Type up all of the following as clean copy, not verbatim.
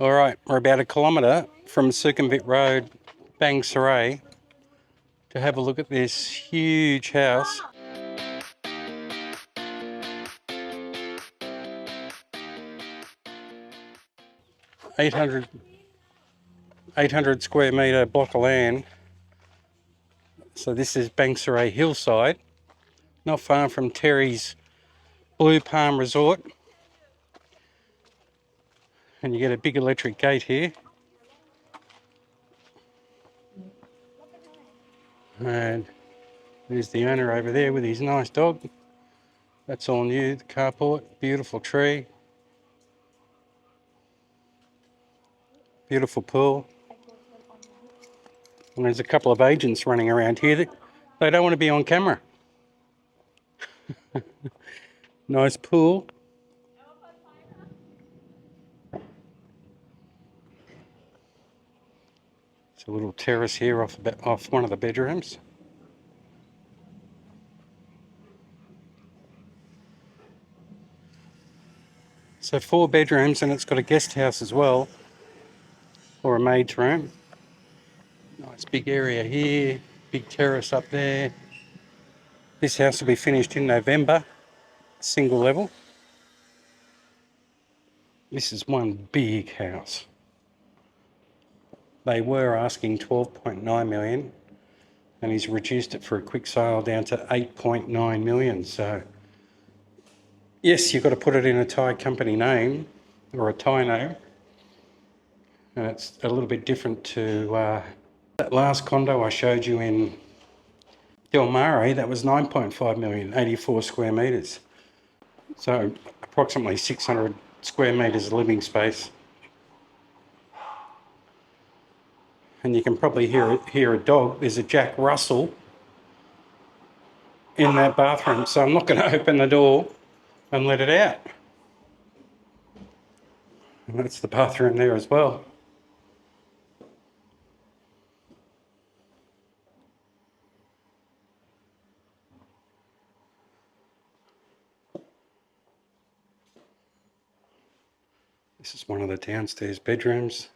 Alright, we're about a kilometre from Sukhumvit Road, Bang Sarai, to have a look at this huge house. Eight hundred square metre block of land. So this is Bang Sarai Hillside, not far from Terry's Blue Palm Resort. And you get a big electric gate here. And there's the owner over there with his nice dog. That's all new, the carport, beautiful tree. Beautiful pool. And there's a couple of agents running around here that they don't want to be on camera. Nice pool. It's a little terrace here off one of the bedrooms. So 4 bedrooms, and it's got a guest house as well, or a maid's room. Nice big area here, big terrace up there. This house will be finished in November, single level. This is one big house. They were asking 12.9 million, and he's reduced it for a quick sale down to 8.9 million. So yes, you've got to put it in a Thai company name or a Thai name, and it's a little bit different to that last condo I showed you in Del Mar. That was 9.5 million, 84 square metres. So approximately 600 square metres of living space. And you can probably hear a dog. There's a Jack Russell in that bathroom, so I'm not going to open the door and let it out. And that's the bathroom there as well. This is one of the downstairs bedrooms.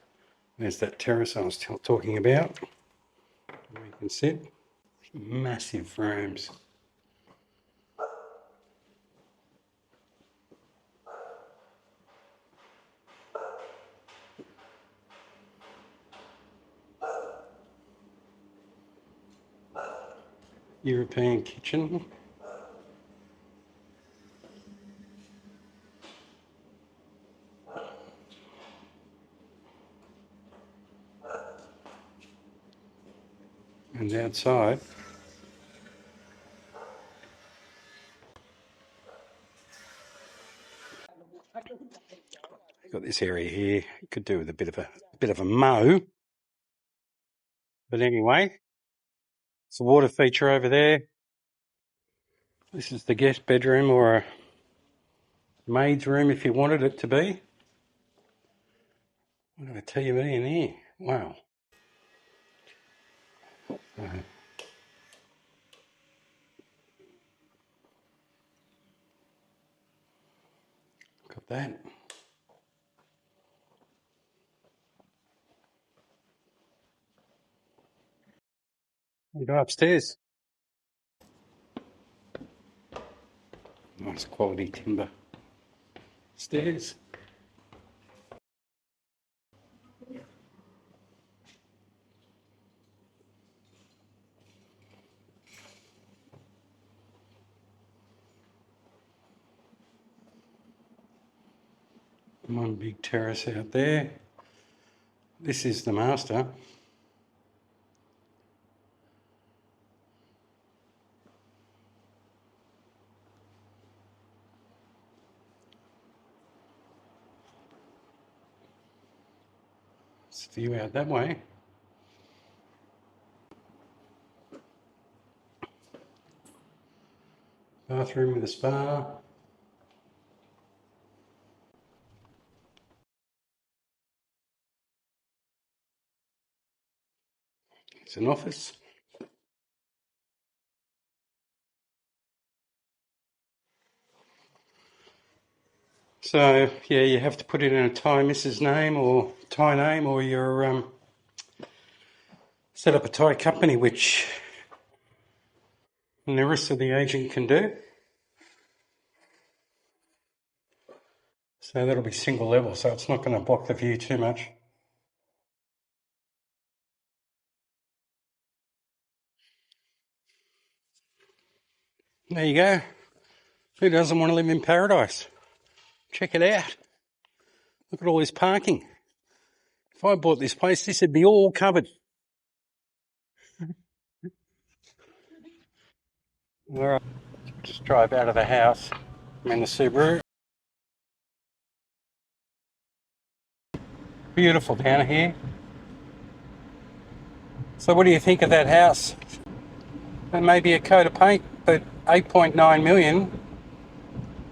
There's that terrace I was talking about, where you can sit. Massive rooms. European kitchen. And outside, you've got this area here. You could do with a bit of a mow. But anyway, it's a water feature over there. This is the guest bedroom, or a maid's room if you wanted it to be. What got a TV in here? Wow. Got that. We go upstairs. Nice quality timber stairs. One big terrace out there. This is the master. It's the view out that way. Bathroom with a spa. It's an office. So yeah, you have to put it in a Thai Mrs. name or Thai name, or you're set up a Thai company, which the rest of the agent can do. So that'll be single level, so it's not going to block the view too much. There you go. Who doesn't want to live in paradise? Check it out. Look at all this parking. If I bought this place, this would be all covered. All right, just drive out of the house. I'm in the Subaru. Beautiful down here. So what do you think of that house? And maybe a coat of paint, but 8.9 million.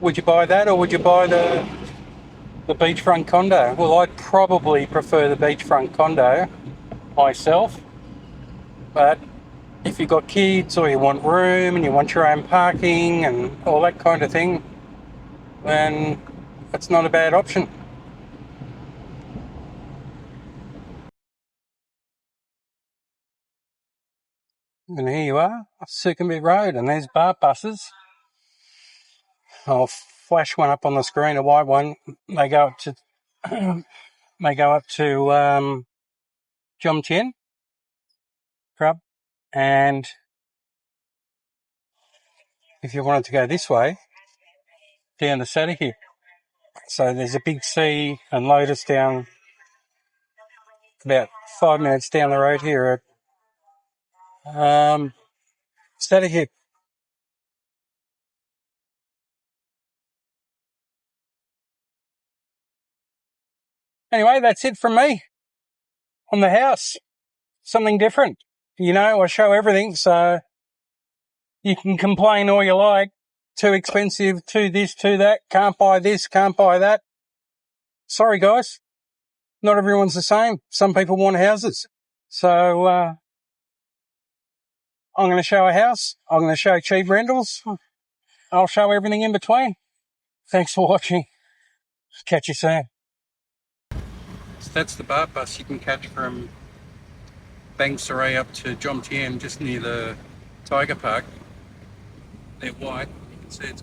Would you buy that, or would you buy the beachfront condo? Well, I'd probably prefer the beachfront condo myself, but if you've got kids or you want room and you want your own parking and all that kind of thing, then it's not a bad option. And here you are, Sukhumvit Road, and there's bar buses. I'll flash one up on the screen, a white one. They go up to Jomtien Club, and if you wanted to go this way, down to Sadahip. So there's a big C and Lotus down about 5 minutes down the road here at Sadahip. Anyway, that's it from me on the house. Something different. You know, I show everything, so you can complain all you like. Too expensive, too this, too that, can't buy this, can't buy that. Sorry, guys. Not everyone's the same. Some people want houses. So I'm going to show a house. I'm going to show cheap rentals. I'll show everything in between. Thanks for watching. Catch you soon. So that's the bar bus you can catch from Bang Sarai up to Jomtien, just near the Tiger Park. They're white. You can see it's